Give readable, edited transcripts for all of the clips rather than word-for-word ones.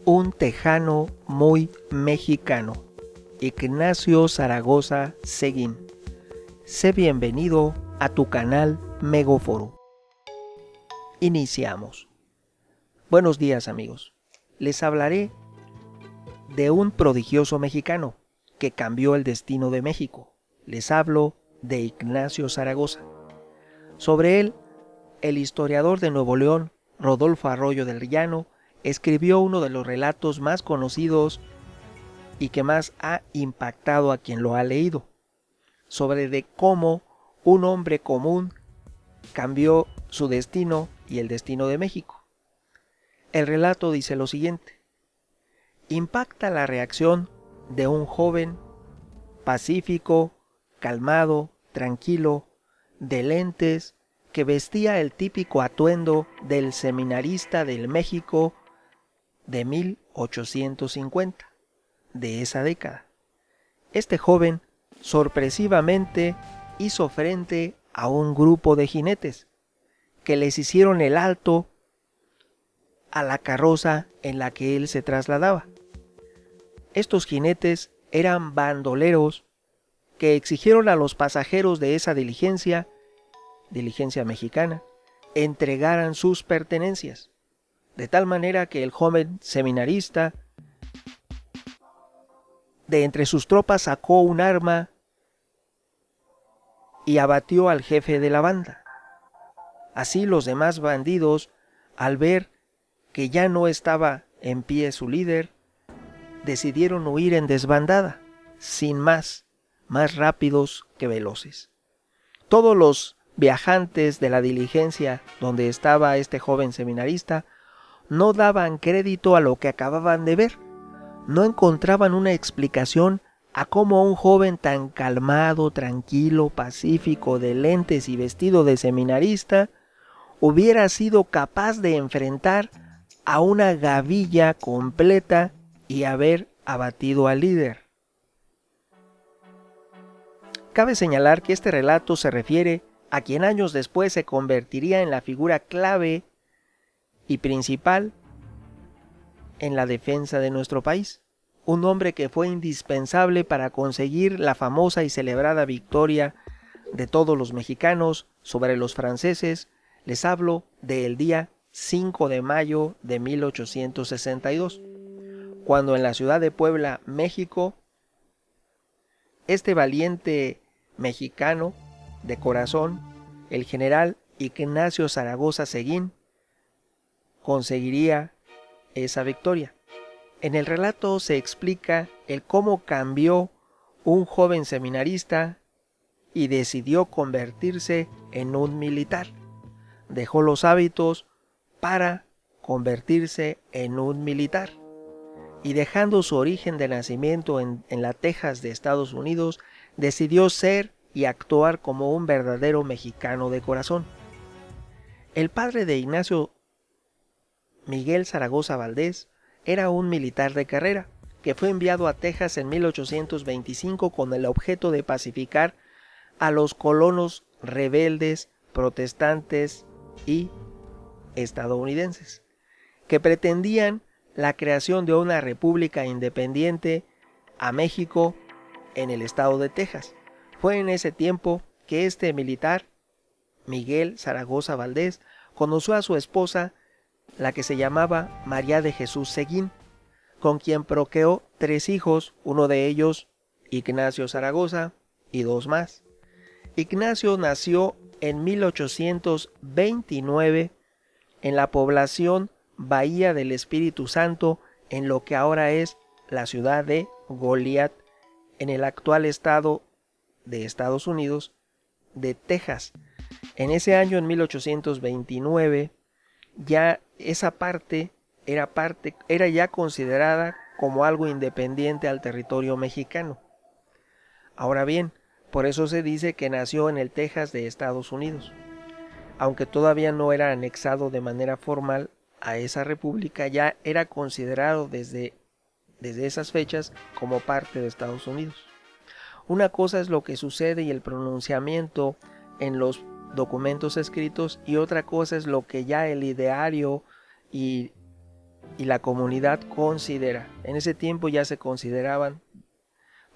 Un tejano muy mexicano, Ignacio Zaragoza Seguín. Sé bienvenido a tu canal Megóforo. Iniciamos. Buenos días, amigos. Les hablaré de un prodigioso mexicano que cambió el destino de México. Les hablo de Ignacio Zaragoza. Sobre él, el historiador de Nuevo León, Rodolfo Arroyo del Llano, escribió uno de los relatos más conocidos y que más ha impactado a quien lo ha leído, sobre de cómo un hombre común cambió su destino y el destino de México. El relato dice lo siguiente: impacta la reacción de un joven pacífico, calmado, tranquilo, de lentes, que vestía el típico atuendo del seminarista del México de 1850, de esa década. Este joven sorpresivamente hizo frente a un grupo de jinetes que les hicieron el alto a la carroza en la que él se trasladaba. Estos jinetes eran bandoleros que exigieron a los pasajeros de esa diligencia mexicana, entregaran sus pertenencias, de tal manera que el joven seminarista de entre sus tropas sacó un arma y abatió al jefe de la banda. Así los demás bandidos, al ver que ya no estaba en pie su líder, decidieron huir en desbandada, sin más rápidos que veloces. Todos los viajantes de la diligencia donde estaba este joven seminarista no daban crédito a lo que acababan de ver. No encontraban una explicación a cómo un joven tan calmado, tranquilo, pacífico, de lentes y vestido de seminarista hubiera sido capaz de enfrentar a una gavilla completa y haber abatido al líder. Cabe señalar que este relato se refiere a quien años después se convertiría en la figura clave y principal en la defensa de nuestro país. Un hombre que fue indispensable para conseguir la famosa y celebrada victoria de todos los mexicanos sobre los franceses. Les hablo del día 5 de mayo de 1862, cuando en la ciudad de Puebla, México, este valiente mexicano de corazón, el general Ignacio Zaragoza Seguín, conseguiría esa victoria. En el relato se explica el cómo cambió un joven seminarista y decidió convertirse en un militar. Dejó los hábitos para convertirse en un militar. Y dejando su origen de nacimiento en la Texas de Estados Unidos, decidió ser y actuar como un verdadero mexicano de corazón. El padre de Ignacio, Miguel Zaragoza Valdés, era un militar de carrera que fue enviado a Texas en 1825 con el objeto de pacificar a los colonos rebeldes, protestantes y estadounidenses, que pretendían la creación de una república independiente a México en el estado de Texas. Fue en ese tiempo que este militar, Miguel Zaragoza Valdés, conoció a su esposa, la que se llamaba María de Jesús Seguín, con quien procreó 3 hijos, uno de ellos Ignacio Zaragoza y 2 más. Ignacio nació en 1829 en la población Bahía del Espíritu Santo, en lo que ahora es la ciudad de Goliad, en el actual estado de Estados Unidos de Texas. En ese año, en 1829, ya esa parte era ya considerada como algo independiente al territorio mexicano. Ahora bien, por eso se dice que nació en el Texas de Estados Unidos, aunque todavía no era anexado de manera formal a esa república, ya era considerado desde esas fechas como parte de Estados Unidos. Una cosa es lo que sucede y el pronunciamiento en los documentos escritos, y otra cosa es lo que ya el ideario y y la comunidad considera. En ese tiempo ya se consideraban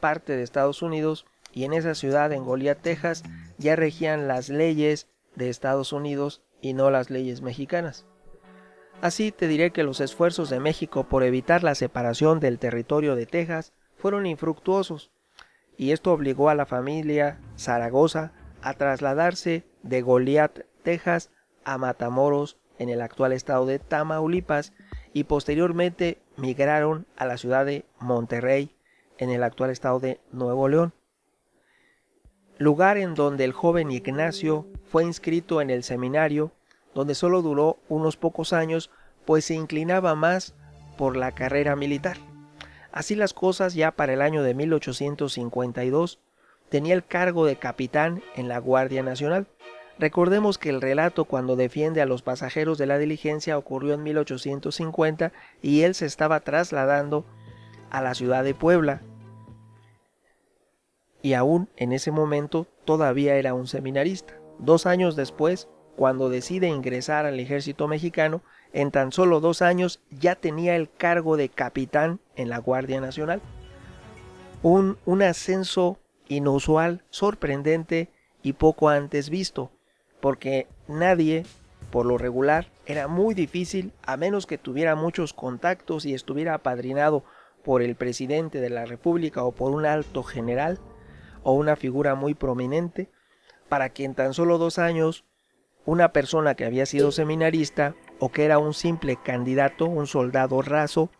parte de Estados Unidos y en esa ciudad, en Goliad, Texas, ya regían las leyes de Estados Unidos y no las leyes mexicanas. Así te diré que los esfuerzos de México por evitar la separación del territorio de Texas fueron infructuosos y esto obligó a la familia Zaragoza a trasladarse de Goliad, Texas, a Matamoros, en el actual estado de Tamaulipas, y posteriormente migraron a la ciudad de Monterrey, en el actual estado de Nuevo León, lugar en donde el joven Ignacio fue inscrito en el seminario, donde solo duró unos pocos años, pues se inclinaba más por la carrera militar. Así las cosas, ya para el año de 1852, tenía el cargo de capitán en la Guardia Nacional. Recordemos que el relato cuando defiende a los pasajeros de la diligencia ocurrió en 1850 y él se estaba trasladando a la ciudad de Puebla. Y aún en ese momento todavía era un seminarista. 2 años después, cuando decide ingresar al ejército mexicano, en tan solo 2 años ya tenía el cargo de capitán en la Guardia Nacional. Un ascenso inusual, sorprendente y poco antes visto, porque nadie, por lo regular, era muy difícil, a menos que tuviera muchos contactos y estuviera apadrinado por el presidente de la República o por un alto general o una figura muy prominente, para que en tan solo 2 años una persona que había sido seminarista o que era un simple candidato, un soldado raso,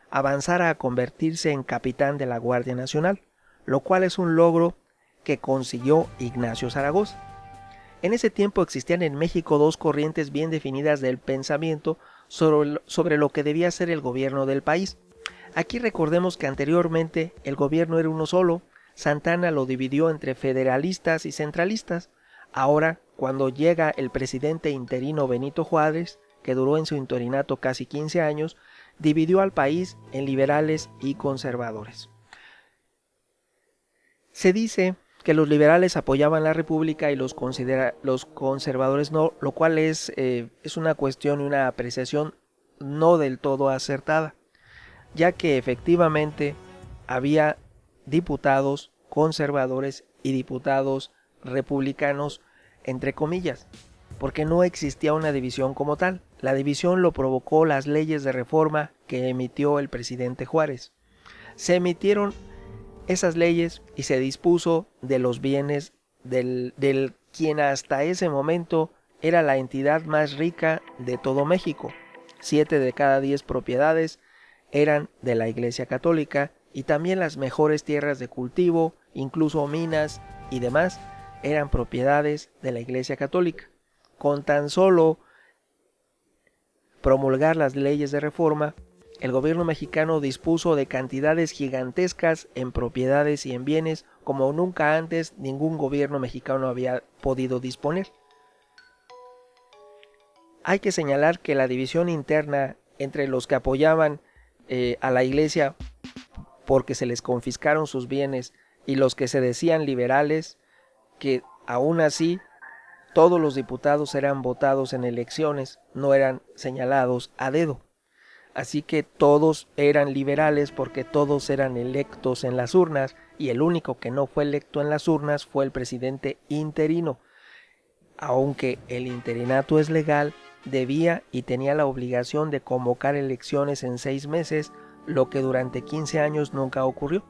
avanzara a convertirse en capitán de la Guardia Nacional, lo cual es un logro que consiguió Ignacio Zaragoza. En ese tiempo existían en México 2 corrientes bien definidas del pensamiento sobre lo que debía ser el gobierno del país. Aquí recordemos que anteriormente el gobierno era uno solo. Santana lo dividió entre federalistas y centralistas. Ahora, cuando llega el presidente interino Benito Juárez, que duró en su interinato casi 15 años, dividió al país en liberales y conservadores. Se dice que los liberales apoyaban la república y los conservadores no, lo cual es una cuestión y una apreciación no del todo acertada, ya que efectivamente había diputados conservadores y diputados republicanos, entre comillas, porque no existía una división como tal. La división lo provocó las leyes de reforma que emitió el presidente Juárez. Se emitieron esas leyes y se dispuso de los bienes del quien hasta ese momento era la entidad más rica de todo México. 7 de cada 10 propiedades eran de la Iglesia Católica y también las mejores tierras de cultivo, incluso minas y demás, eran propiedades de la Iglesia Católica. Con tan solo promulgar las leyes de reforma, el gobierno mexicano dispuso de cantidades gigantescas en propiedades y en bienes como nunca antes ningún gobierno mexicano había podido disponer. Hay que señalar que la división interna entre los que apoyaban a la Iglesia porque se les confiscaron sus bienes y los que se decían liberales, que aún así todos los diputados eran votados en elecciones, no eran señalados a dedo. Así que todos eran liberales porque todos eran electos en las urnas y el único que no fue electo en las urnas fue el presidente interino. Aunque el interinato es legal, debía y tenía la obligación de convocar elecciones en 6 meses, lo que durante 15 años nunca ocurrió.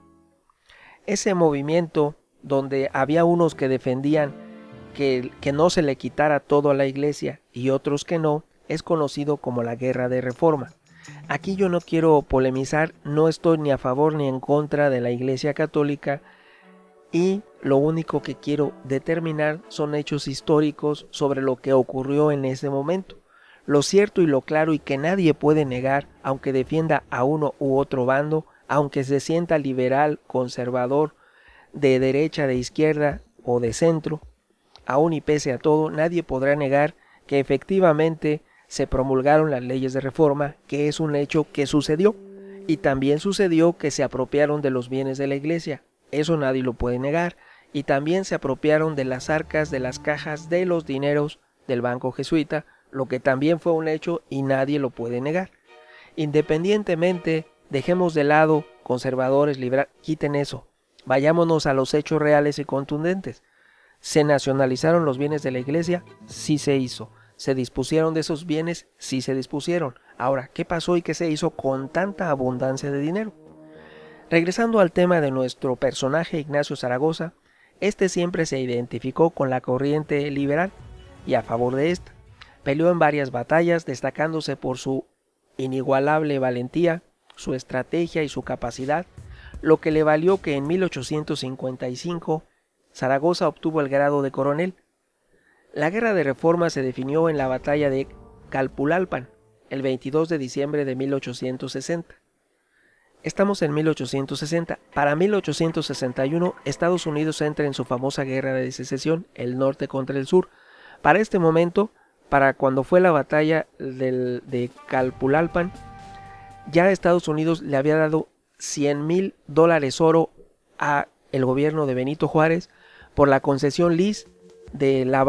Ese movimiento donde había unos que defendían que no se le quitara todo a la Iglesia y otros que no, es conocido como la Guerra de Reforma. Aquí yo no quiero polemizar, no estoy ni a favor ni en contra de la Iglesia Católica y lo único que quiero determinar son hechos históricos sobre lo que ocurrió en ese momento. Lo cierto y lo claro y que nadie puede negar, aunque defienda a uno u otro bando, aunque se sienta liberal, conservador, de derecha, de izquierda o de centro, aún y pese a todo, nadie podrá negar que efectivamente se promulgaron las leyes de reforma, que es un hecho que sucedió, y también sucedió que se apropiaron de los bienes de la Iglesia, eso nadie lo puede negar, y también se apropiaron de las arcas, de las cajas, de los dineros del banco jesuita, lo que también fue un hecho y nadie lo puede negar. Independientemente, dejemos de lado conservadores, quiten eso. Vayámonos a los hechos reales y contundentes. ¿Se nacionalizaron los bienes de la iglesia? Sí se hizo. ¿Se dispusieron de esos bienes? Sí se dispusieron. Ahora, ¿qué pasó y qué se hizo con tanta abundancia de dinero? Regresando al tema de nuestro personaje Ignacio Zaragoza, este siempre se identificó con la corriente liberal y a favor de esta. Peleó en varias batallas, destacándose por su inigualable valentía, su estrategia y su capacidad, lo que le valió que en 1855 Zaragoza obtuvo el grado de coronel. La guerra de reforma se definió en la batalla de Calpulalpan, el 22 de diciembre de 1860. Estamos en 1860. Para 1861, Estados Unidos entra en su famosa guerra de secesión, el norte contra el sur. Para este momento, para cuando fue la batalla de Calpulalpan, ya Estados Unidos le había dado $100,000 oro a el gobierno de Benito Juárez por la concesión lease de la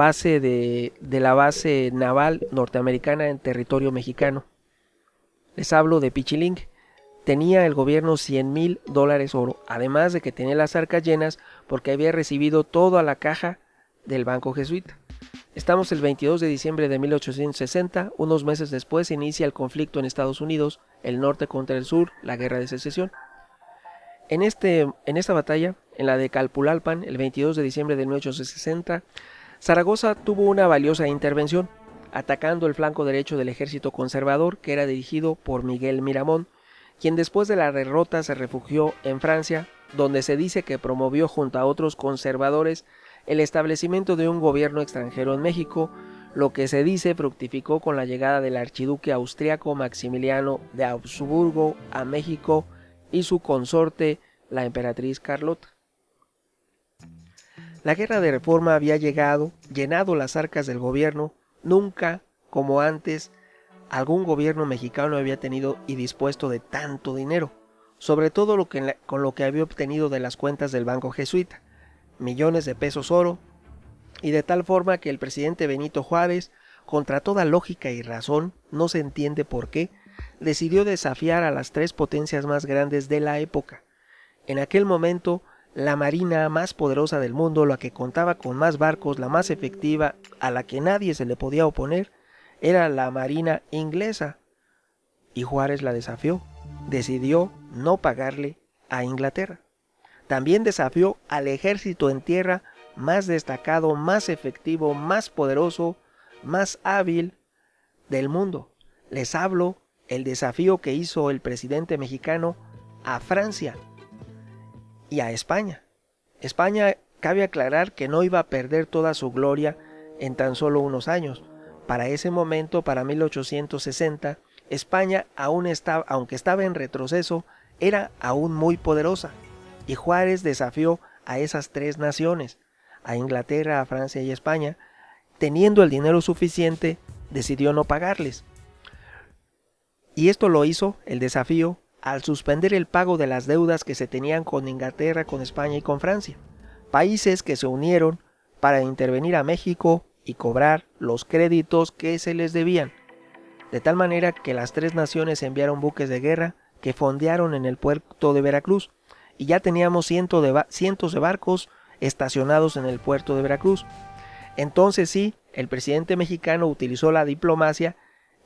base naval norteamericana en territorio mexicano. Les hablo de Pichilingue. Tenía el gobierno $100,000 oro, además de que tenía las arcas llenas porque había recibido toda la caja del banco jesuita. Estamos el 22 de diciembre de 1860, unos meses después inicia el conflicto en Estados Unidos, el norte contra el sur, la guerra de secesión. En esta batalla, en la de Calpulalpan, el 22 de diciembre de 1860, Zaragoza tuvo una valiosa intervención, atacando el flanco derecho del ejército conservador que era dirigido por Miguel Miramón, quien después de la derrota se refugió en Francia, donde se dice que promovió junto a otros conservadores el establecimiento de un gobierno extranjero en México, lo que se dice fructificó con la llegada del archiduque austriaco Maximiliano de Habsburgo a México y su consorte, la emperatriz Carlota. La guerra de reforma había llenado las arcas del gobierno. Nunca, como antes, algún gobierno mexicano había tenido y dispuesto de tanto dinero, sobre todo con lo que había obtenido de las cuentas del banco jesuita, millones de pesos oro, y de tal forma que el presidente Benito Juárez, contra toda lógica y razón, no se entiende por qué, decidió desafiar a las tres potencias más grandes de la época. En aquel momento, la marina más poderosa del mundo, la que contaba con más barcos, la más efectiva, a la que nadie se le podía oponer, era la marina inglesa, y Juárez la desafió. Decidió no pagarle a Inglaterra. También desafió al ejército en tierra más destacado, más efectivo, más poderoso, más hábil del mundo. Les hablo el desafío que hizo el presidente mexicano a Francia y a España. España, cabe aclarar que no iba a perder toda su gloria en tan solo unos años. Para ese momento, para 1860, España aunque estaba en retroceso, era aún muy poderosa. Y Juárez desafió a esas tres naciones, a Inglaterra, a Francia y a España. Teniendo el dinero suficiente, decidió no pagarles. Y esto lo hizo, el desafío, al suspender el pago de las deudas que se tenían con Inglaterra, con España y con Francia. Países que se unieron para intervenir a México y cobrar los créditos que se les debían, de tal manera que las tres naciones enviaron buques de guerra que fondearon en el puerto de Veracruz, y ya teníamos cientos de barcos estacionados en el puerto de Veracruz. Entonces sí, el presidente mexicano utilizó la diplomacia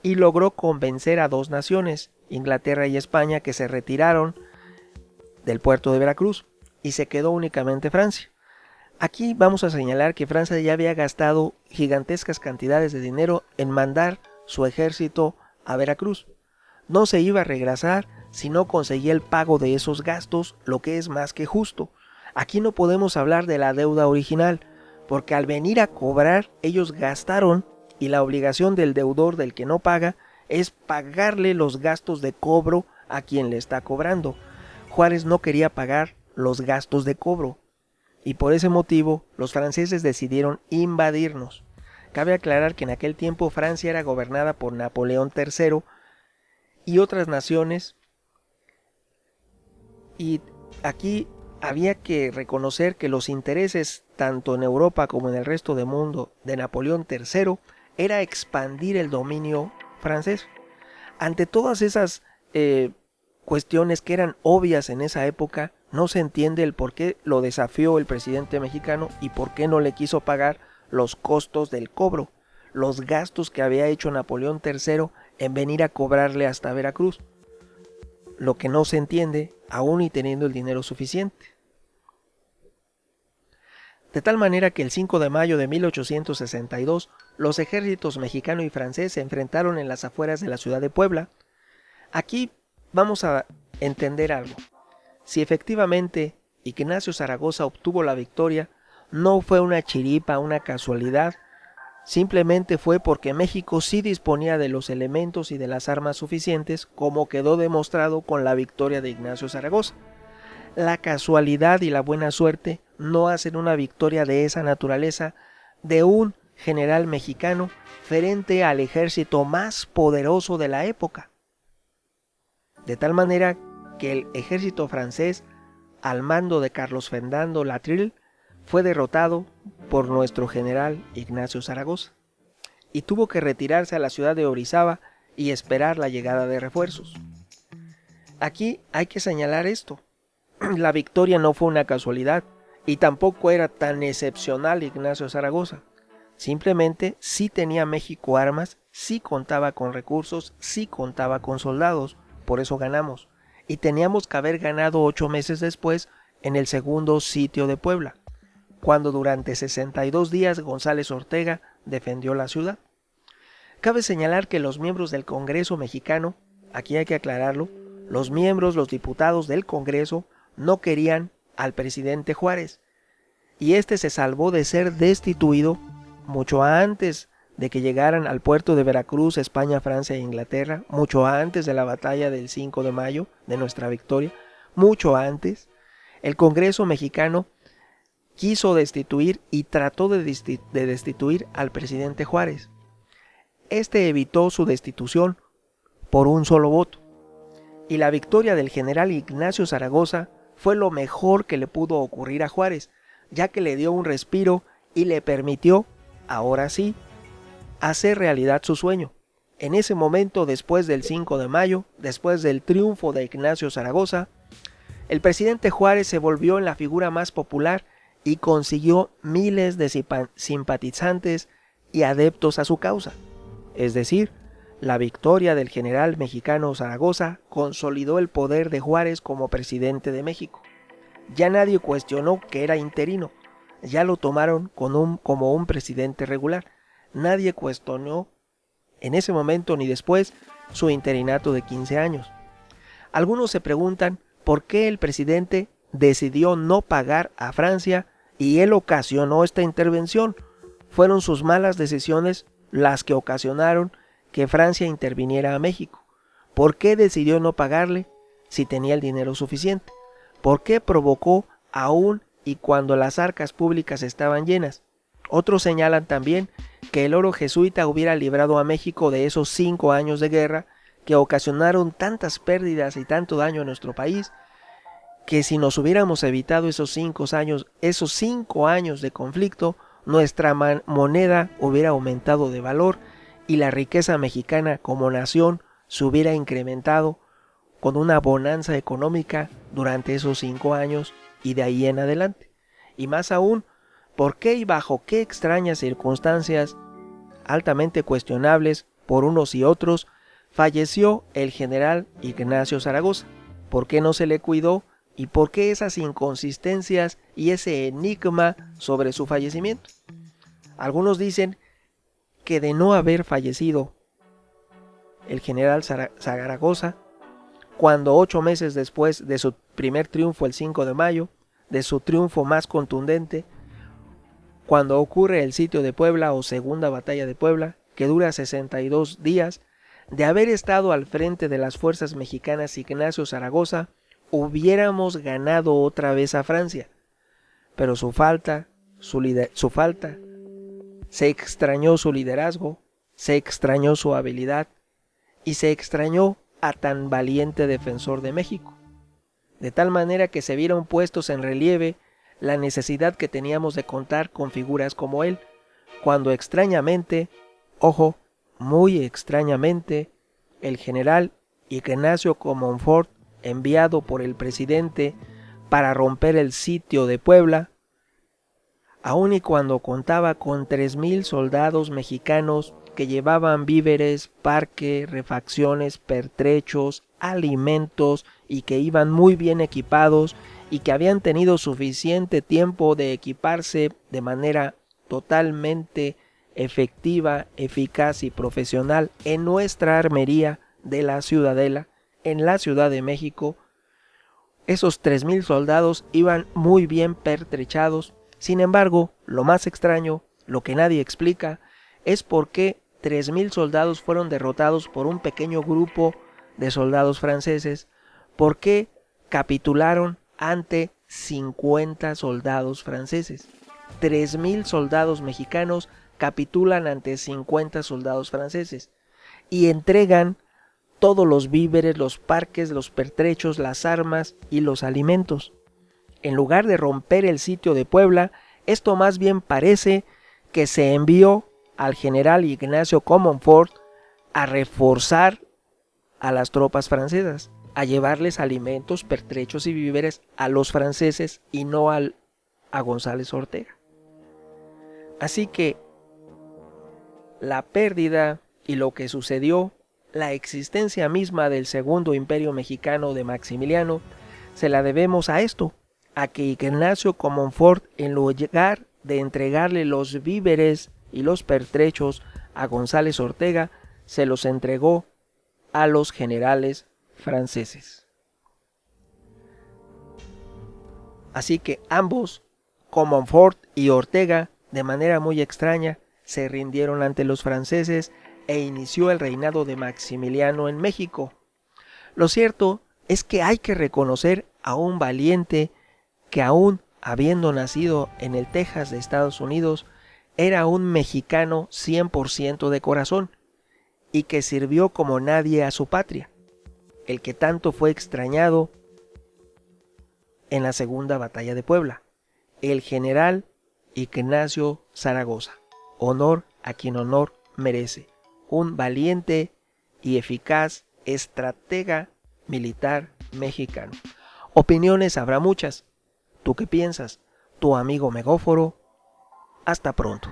y logró convencer a dos naciones, Inglaterra y España, que se retiraron del puerto de Veracruz, y se quedó únicamente Francia. Aquí vamos a señalar que Francia ya había gastado gigantescas cantidades de dinero en mandar su ejército a Veracruz. No se iba a regresar si no conseguía el pago de esos gastos, lo que es más que justo. Aquí no podemos hablar de la deuda original, porque al venir a cobrar ellos gastaron, y la obligación del deudor, del que no paga, es pagarle los gastos de cobro a quien le está cobrando. Juárez no quería pagar los gastos de cobro, y por ese motivo los franceses decidieron invadirnos. Cabe aclarar que en aquel tiempo Francia era gobernada por Napoleón III y otras naciones, y aquí había que reconocer que los intereses tanto en Europa como en el resto del mundo de Napoleón III era expandir el dominio francés. Ante todas esas cuestiones que eran obvias en esa época. No se entiende el por qué lo desafió el presidente mexicano y por qué no le quiso pagar los costos del cobro, los gastos que había hecho Napoleón III en venir a cobrarle hasta Veracruz. Lo que no se entiende, aún y teniendo el dinero suficiente. De tal manera que el 5 de mayo de 1862, los ejércitos mexicano y francés se enfrentaron en las afueras de la ciudad de Puebla. Aquí vamos a entender algo. Si efectivamente Ignacio Zaragoza obtuvo la victoria, no fue una chiripa, una casualidad, simplemente fue porque México sí disponía de los elementos y de las armas suficientes, como quedó demostrado con la victoria de Ignacio Zaragoza. La casualidad y la buena suerte no hacen una victoria de esa naturaleza de un general mexicano frente al ejército más poderoso de la época. De tal manera que el ejército francés, al mando de Carlos Fernando Latreille, fue derrotado por nuestro general Ignacio Zaragoza y tuvo que retirarse a la ciudad de Orizaba y esperar la llegada de refuerzos. Aquí hay que señalar esto. La victoria no fue una casualidad y tampoco era tan excepcional Ignacio Zaragoza. Simplemente sí tenía México armas, sí contaba con recursos, sí contaba con soldados, por eso ganamos. Y teníamos que haber ganado 8 meses después en el segundo sitio de Puebla, cuando durante 62 días González Ortega defendió la ciudad. Cabe señalar que los miembros del Congreso mexicano, aquí hay que aclararlo, los diputados del Congreso no querían al presidente Juárez, y este se salvó de ser destituido mucho antes de que llegaran al puerto de Veracruz España, Francia e Inglaterra, mucho antes de la batalla del 5 de mayo, de nuestra victoria, mucho antes. El Congreso mexicano quiso destituir y trató de destituir al presidente Juárez. Este evitó su destitución por un solo voto, y la victoria del general Ignacio Zaragoza fue lo mejor que le pudo ocurrir a Juárez, ya que le dio un respiro y le permitió, ahora sí, hacer realidad su sueño. En ese momento, después del 5 de mayo, después del triunfo de Ignacio Zaragoza, el presidente Juárez se volvió en la figura más popular y consiguió miles de simpatizantes y adeptos a su causa. Es decir, la victoria del general mexicano Zaragoza consolidó el poder de Juárez como presidente de México. Ya nadie cuestionó que era interino, ya lo tomaron como un presidente regular. Nadie cuestionó en ese momento ni después su interinato de 15 años. Algunos se preguntan por qué el presidente decidió no pagar a Francia y él ocasionó esta intervención. Fueron sus malas decisiones las que ocasionaron que Francia interviniera a México. ¿Por qué decidió no pagarle si tenía el dinero suficiente? ¿Por qué provocó aún y cuando las arcas públicas estaban llenas? Otros señalan también que el oro jesuita hubiera librado a México de esos 5 años de guerra que ocasionaron tantas pérdidas y tanto daño a nuestro país, que si nos hubiéramos evitado esos 5 años de conflicto, nuestra moneda hubiera aumentado de valor y la riqueza mexicana como nación se hubiera incrementado con una bonanza económica durante esos 5 años y de ahí en adelante. Y más aún, ¿por qué y bajo qué extrañas circunstancias, altamente cuestionables por unos y otros, falleció el general Ignacio Zaragoza? ¿Por qué no se le cuidó? ¿Y por qué esas inconsistencias y ese enigma sobre su fallecimiento? Algunos dicen que de no haber fallecido el general Zaragoza, cuando 8 meses después de su primer triunfo el 5 de mayo, de su triunfo más contundente, cuando ocurre el sitio de Puebla o segunda batalla de Puebla, que dura 62 días, de haber estado al frente de las fuerzas mexicanas Ignacio Zaragoza, hubiéramos ganado otra vez a Francia. Pero se extrañó su liderazgo, se extrañó su habilidad y se extrañó a tan valiente defensor de México. De tal manera que se vieron puestos en relieve la necesidad que teníamos de contar con figuras como él, cuando extrañamente, ojo, muy extrañamente, el general Ignacio Comonfort, enviado por el presidente para romper el sitio de Puebla, aun y cuando contaba con 3,000 soldados mexicanos que llevaban víveres, parque, refacciones, pertrechos, alimentos y que iban muy bien equipados y que habían tenido suficiente tiempo de equiparse de manera totalmente efectiva, eficaz y profesional en nuestra armería de la Ciudadela, en la Ciudad de México. Esos 3,000 soldados iban muy bien pertrechados. Sin embargo, lo más extraño, lo que nadie explica, es por qué 3,000 soldados fueron derrotados por un pequeño grupo de soldados franceses, por qué capitularon ante 50 soldados franceses. 3,000 soldados mexicanos capitulan ante 50 soldados franceses y entregan todos los víveres, los parques, los pertrechos, las armas y los alimentos. En lugar de romper el sitio de Puebla, esto más bien parece que se envió al general Ignacio Comonfort a reforzar a las tropas francesas, a llevarles alimentos, pertrechos y víveres a los franceses y no a González Ortega. Así que la pérdida y lo que sucedió, la existencia misma del Segundo Imperio Mexicano de Maximiliano, se la debemos a esto, a que Ignacio Comonfort, en lugar de entregarle los víveres y los pertrechos a González Ortega, se los entregó a los generales franceses. Así que ambos, Comonfort y Ortega, de manera muy extraña, se rindieron ante los franceses e inició el reinado de Maximiliano en México. Lo cierto es que hay que reconocer a un valiente que, aún habiendo nacido en el Texas de Estados Unidos, era un mexicano 100% de corazón y que sirvió como nadie a su patria, el que tanto fue extrañado en la Segunda Batalla de Puebla, el general Ignacio Zaragoza. Honor a quien honor merece, un valiente y eficaz estratega militar mexicano. Opiniones habrá muchas. ¿Tú qué piensas? Tu amigo Megóforo. Hasta pronto.